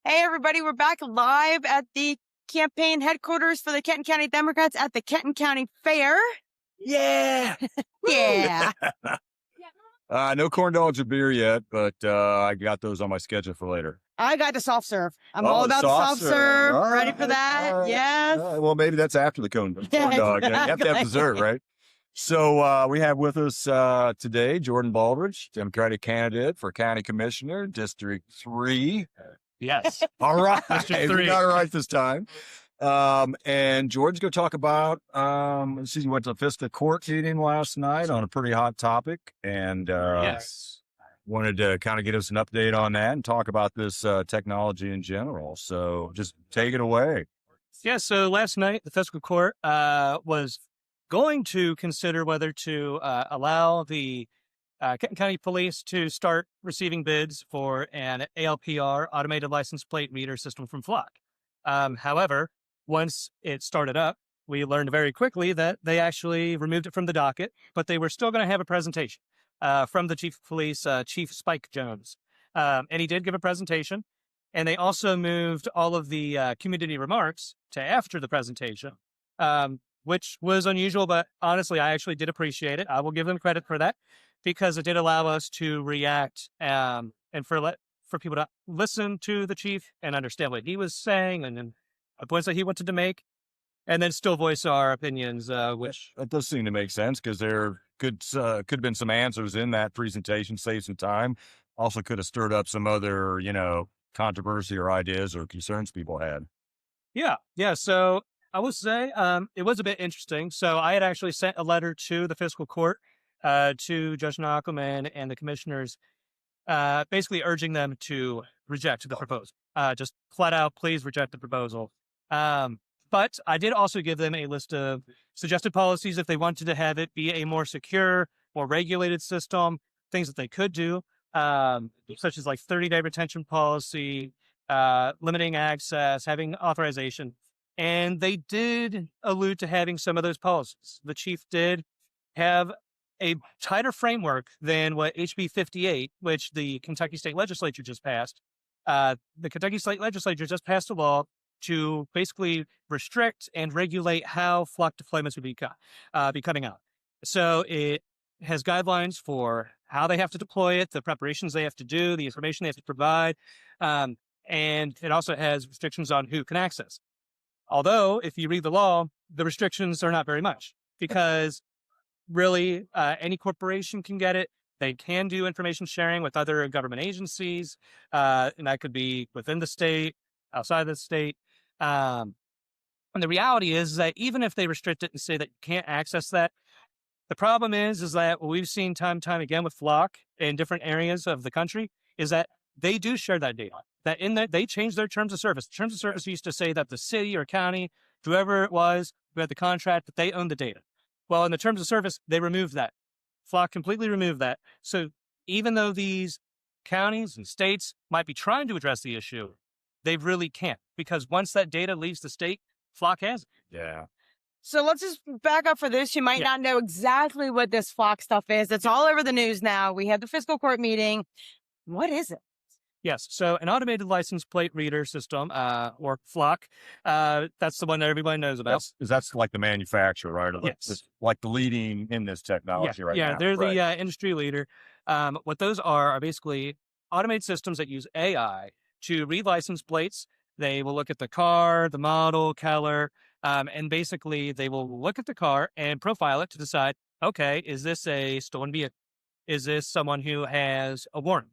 Hey, everybody, we're back live at the campaign headquarters for the Kenton County Democrats at the Kenton County Fair. Yeah. Yeah. No corn dogs or beer yet, but I got those on my schedule for later. I got the soft serve. I'm all about the soft serve. All Ready right, for that? all right, Yes. all right. Well, maybe that's after the corn dog. Yeah, You have to have exactly. dessert, right? So we have with us today Jordan Baldridge, Democratic candidate for County Commissioner, District 3. Yes. All right. District We 3. got it right this time. And George's going to talk about, you went to the Fiscal Court meeting last night on a pretty hot topic, and Yes. wanted to kind of get us an update on that and talk about this technology in general. So just take it away. Yeah. So last night, the Fiscal Court was going to consider whether to allow the Kenton County Police to start receiving bids for an ALPR, automated license plate reader system from Flock. However, once it started up, we learned very quickly that they actually removed it from the docket, but they were still going to have a presentation from the Chief of Police, Chief Spike Jones. And he did give a presentation. And they also moved all of the community remarks to after the presentation, which was unusual, but honestly, I actually did appreciate it. I will give them credit for that because it did allow us to react and for people to listen to the chief and understand what he was saying and the points that he wanted to make, and then still voice our opinions, which That does seem to make sense because there could have been some answers in that presentation, save some time. Also could have stirred up some other, controversy or ideas or concerns people had. Yeah. So I would say it was a bit interesting. So I had actually sent a letter to the Fiscal Court, to Judge Knockelman and the commissioners, basically urging them to reject the proposal. Just flat out, please reject the proposal. But I did also give them a list of suggested policies if they wanted to have it be a more secure, more regulated system, things that they could do, such as like 30-day retention policy, limiting access, having authorization. And they did allude to having some of those policies. The chief did have a tighter framework than what HB 58, which the Kentucky State Legislature just passed. The Kentucky State Legislature just passed a law to basically restrict and regulate how flock deployments would be coming out. So it has guidelines for how they have to deploy it, the preparations they have to do, the information they have to provide, and it also has restrictions on who can access. Although, if you read the law, the restrictions are not very much because really any corporation can get it. They can do information sharing with other government agencies, and that could be within the state, outside of the state. And the reality is that even if they restrict it and say that you can't access that, the problem is that what we've seen time and time again with Flock in different areas of the country is that they do share that data. That in that they changed their terms of service. Terms of service used to say that the city or county, whoever it was who had the contract, that they owned the data. Well, in the terms of service, they removed that. Flock completely removed that. So even though these counties and states might be trying to address the issue, they really can't because once that data leaves the state, Flock has it. Yeah. So let's just back up for this. You might not know exactly what this Flock stuff is. It's all over the news now. We had the Fiscal Court meeting. What is it? Yes. So an automated license plate reader system, or Flock, that's the one that everybody knows about. That's like the manufacturer, right? Yes. It's like the leading in this technology right now. Yeah, they're right. the industry leader. What those are basically automated systems that use AI to read license plates. They will look at the car, the model, color, and basically they will look at the car and profile it to decide, okay, is this a stolen vehicle? Is this someone who has a warrant?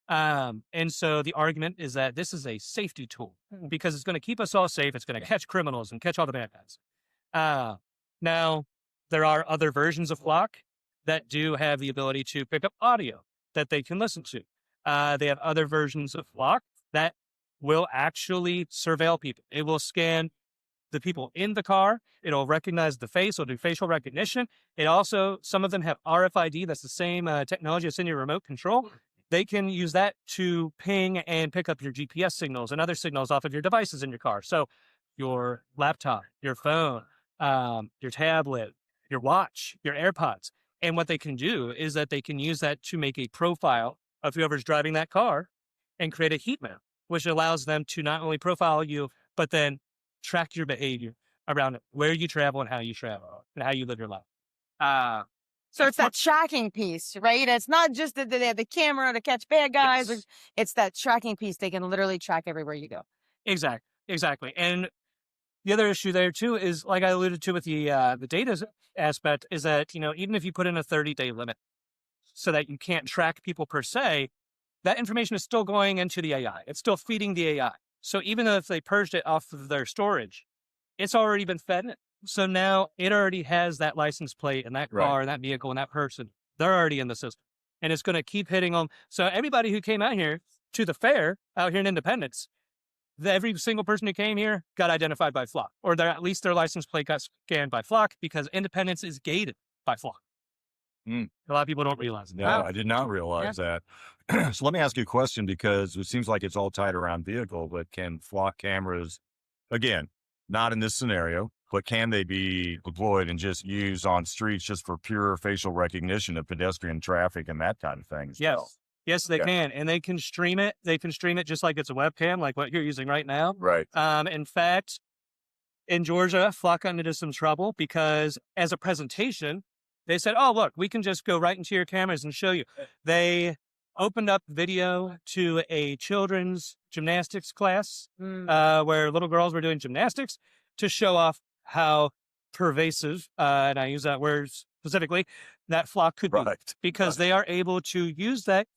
And so the argument is that this is a safety tool because it's going to keep us all safe. It's going to catch criminals and catch all the bad guys. Now, there are other versions of Flock that do have the ability to pick up audio that they can listen to. They have other versions of Flock that will actually surveil people. It will scan the people in the car. It'll recognize the face. It'll do facial recognition. It also, some of them have RFID. That's the same technology that's in your remote control. They can use that to ping and pick up your GPS signals and other signals off of your devices in your car. So your laptop, your phone, your tablet, your watch, your AirPods. And what they can do is that they can use that to make a profile of whoever's driving that car and create a heat map which allows them to not only profile you, but then track your behavior around where you travel and how you travel and how you live your life. So it's that tracking piece, right? It's not just that they have the camera to catch bad guys. Yes. It's that tracking piece. They can literally track everywhere you go. Exactly. And the other issue there too is, like I alluded to with the data aspect, is that, even if you put in a 30-day limit so that you can't track people per se, that information is still going into the AI. It's still feeding the AI. So even though if they purged it off of their storage, it's already been fed in. So now it already has that license plate and that car and that vehicle and that person. They're already in the system. And it's going to keep hitting them. So everybody who came out here to the fair out here in Independence, every single person who came here got identified by Flock, or at least their license plate got scanned by Flock, because Independence is gated by Flock. A lot of people don't realize that. No, I did not realize that. So let me ask you a question, because it seems like it's all tied around vehicle, but can Flock cameras, again, not in this scenario, but can they be deployed and just used on streets just for pure facial recognition of pedestrian traffic and that kind of thing? Yes, they can. And they can stream it. They can stream it just like it's a webcam, like what you're using right now. Right. In fact, in Georgia, Flock got into some trouble because as a presentation, they said, oh, look, we can just go right into your cameras and show you. They opened up video to a children's gymnastics class where little girls were doing gymnastics to show off how pervasive, and I use that word specifically, that Flock could be, because they are able to use that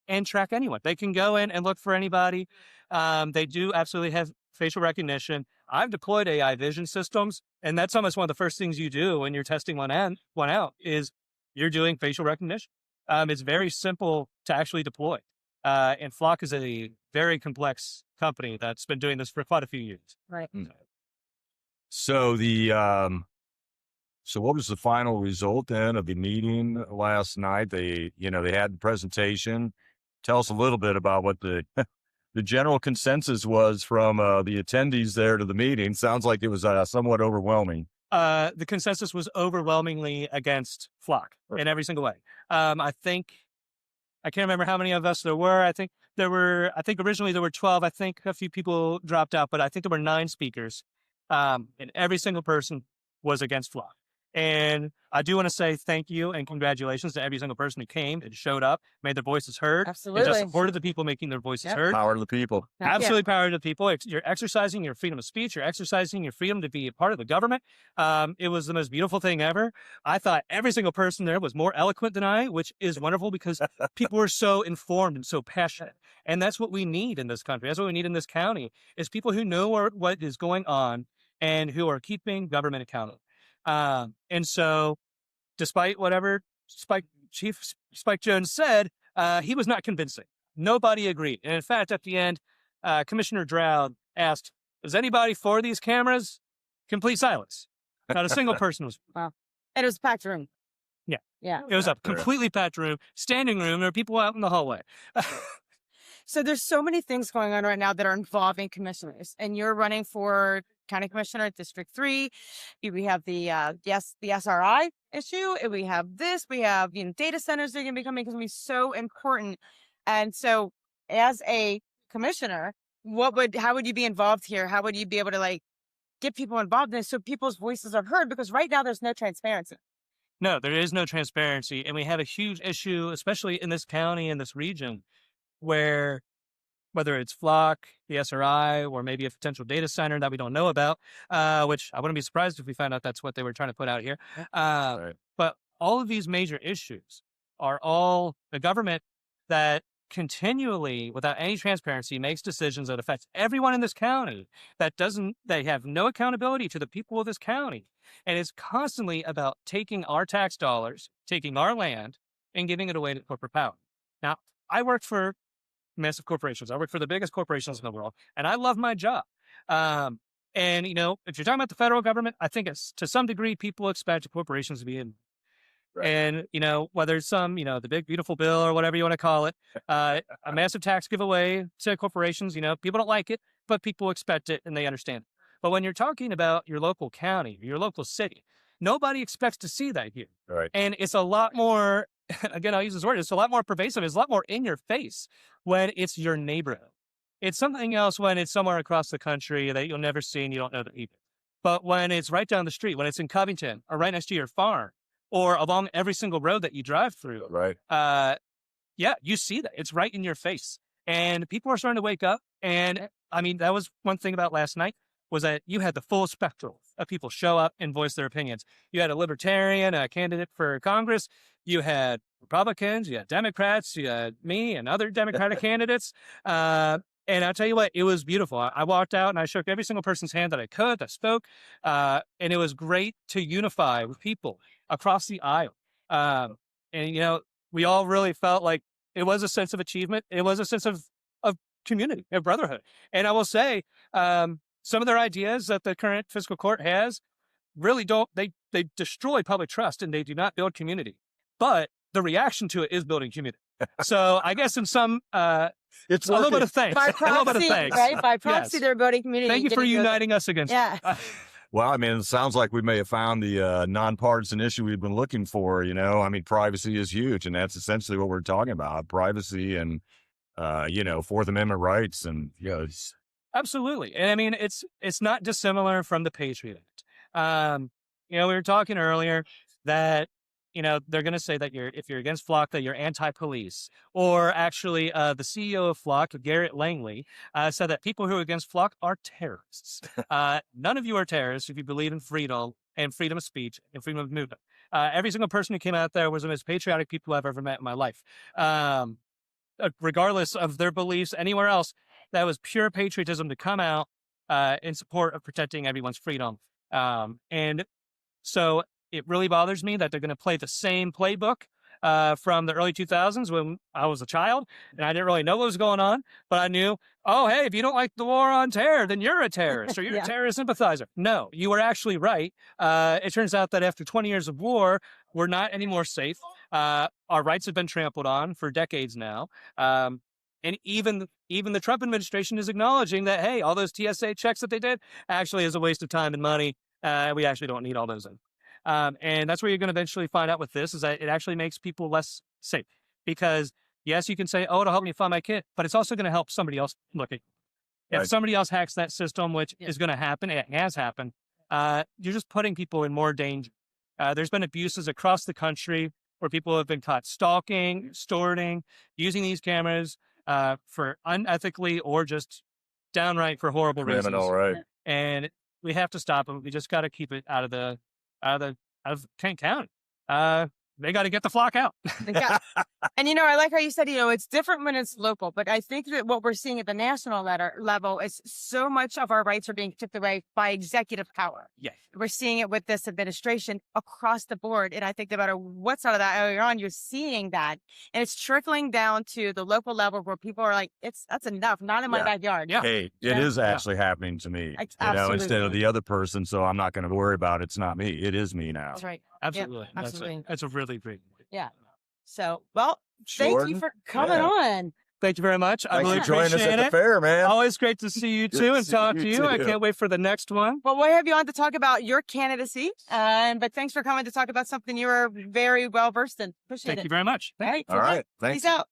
and track anyone. They can go in and look for anybody. They do absolutely have facial recognition. I've deployed AI vision systems, and that's almost one of the first things you do when you're testing one out is you're doing facial recognition. It's very simple to actually deploy. And Flock is a very complex company that's been doing this for quite a few years. Right. So so what was the final result then of the meeting last night? They had the presentation. Tell us a little bit about what the general consensus was from the attendees there to the meeting. Sounds like it was somewhat overwhelming. The consensus was overwhelmingly against Flock in every single way. I can't remember how many of us there were. I think originally there were 12. I think a few people dropped out, but I think there were 9 speakers. And every single person was against Flock. And I do want to say thank you and congratulations to every single person who came and showed up, made their voices heard. Absolutely. And just supported the people making their voices heard. Power to the people. Absolutely power to the people. You're exercising your freedom of speech. You're exercising your freedom to be a part of the government. It was the most beautiful thing ever. I thought every single person there was more eloquent than I, which is wonderful because people were so informed and so passionate. And that's what we need in this country. That's what we need in this county, is people who know what is going on and who are keeping government accountable. And so despite whatever Chief Spike Jones said, he was not convincing. Nobody agreed. And in fact, at the end, Commissioner Droud asked, is anybody for these cameras? Complete silence. Not a single person was. Wow. And it was a packed room. Yeah. It was a completely packed room, standing room. There were people out in the hallway. So there's so many things going on right now that are involving commissioners, and you're running for County Commissioner at District 3. We have the SRI issue, and we have this. We have data centers that are going to be coming, because it's going to be so important. And so, as a commissioner, how would you be involved here? How would you be able to get people involved in this so people's voices are heard? Because right now there's no transparency. No, there is no transparency, and we have a huge issue, especially in this county and this region, where whether it's Flock, the SRI, or maybe a potential data center that we don't know about, which I wouldn't be surprised if we found out that's what they were trying to put out here. But all of these major issues are all the government that continually, without any transparency, makes decisions that affect everyone in this county, they have no accountability to the people of this county. And it's constantly about taking our tax dollars, taking our land, and giving it away to corporate power. Now, I work for massive corporations. I work for the biggest corporations in the world, and I love my job. And, if you're talking about the federal government, I think it's to some degree people expect corporations to be in. Right. And, whether it's the big, beautiful bill or whatever you want to call it, a massive tax giveaway to corporations, people don't like it, but people expect it and they understand it. But when you're talking about your local county, your local city, nobody expects to see that here. Right. And it's a lot more, again, I'll use this word, it's a lot more pervasive. It's a lot more in your face when it's your neighborhood. It's something else when it's somewhere across the country that you'll never see and you don't know the people. But when it's right down the street, when it's in Covington or right next to your farm or along every single road that you drive through, Right. yeah, you see that. It's right in your face. And people are starting to wake up. And I mean, that was one thing about last night was that you had the full spectrum of people show up and voice their opinions. You had a libertarian, a candidate for Congress. You had Republicans, you had Democrats, you had me and other Democratic candidates. And I'll tell you what, it was beautiful. I walked out and I shook every single person's hand that I could, that spoke. And it was great to unify with people across the aisle. And, you know, we all really felt like it was a sense of achievement. It was a sense of community, of brotherhood. And I will say, some of their ideas that the current fiscal court has really they destroy public trust and they do not build community. But the reaction to it is building community. So I guess in some, It's a little bit of thanks. By A little bit of proxy, thanks. right? By proxy, Yes. they're voting community. Thank you for getting those- uniting us against. Yeah. Well, I mean, it sounds like we may have found the nonpartisan issue we've been looking for. You know, I mean, privacy is huge, and that's essentially what we're talking about: privacy and Fourth Amendment rights, and Absolutely. And I mean, it's not dissimilar from the Patriot Act. We were talking earlier that, they're going to say that if you're against Flock, that you're anti-police. Or actually, the CEO of Flock, Garrett Langley, said that people who are against Flock are terrorists. None of you are terrorists if you believe in freedom and freedom of speech and freedom of movement. Every single person who came out there was the most patriotic people I've ever met in my life. Regardless of their beliefs anywhere else, that was pure patriotism to come out in support of protecting everyone's freedom. And so it really bothers me that they're going to play the same playbook from the early 2000s when I was a child and I didn't really know what was going on, but I knew, oh, hey, if you don't like the war on terror, then you're a terrorist or you're Yeah. a terrorist sympathizer. No, you were actually right. It turns out that after 20 years of war, we're not any more safe. Our rights have been trampled on for decades now. And even the Trump administration is acknowledging that, hey, all those TSA checks that they did actually is a waste of time and money. We actually don't need all those in. And that's where you're going to eventually find out with this is that it actually makes people less safe because yes, you can say, oh, it'll help me find my kid, but it's also going to help somebody else looking. If Right. somebody else hacks that system, which Yeah. is going to happen, it has happened, you're just putting people in more danger. There's been abuses across the country where people have been caught stalking, extorting, using these cameras for unethically or just downright for horrible criminal, reasons. right? And we have to stop them. We just got to keep it out of Kenton County. They got to get the flock out. Yeah. And, I like how you said, it's different when it's local, but I think that what we're seeing at the national level is so much of our rights are being took away by executive power. Yeah. We're seeing it with this administration across the board. And I think no matter what side of that aisle you're on, you're seeing that. And it's trickling down to the local level where people are like, that's enough, not in my Yeah. backyard. Yeah. Hey, it Yeah. is actually happening to me. Absolutely. Instead of the other person, so I'm not going to worry about it. It's not me. It is me now. That's right. Absolutely. absolutely. That's a really great point. So, well, thank Jordan? you for coming Yeah. on. Thank you very much. I Thanks really for joining us appreciate at the it. fair, man. Always great to see you Good too to and see talk you to you. I too. can't wait for the next one. Well, we'll have you on to talk about your candidacy. But thanks for coming to talk about something you are very well versed in. Appreciate Thank it. you very much. All right. All right. Thanks. Peace out.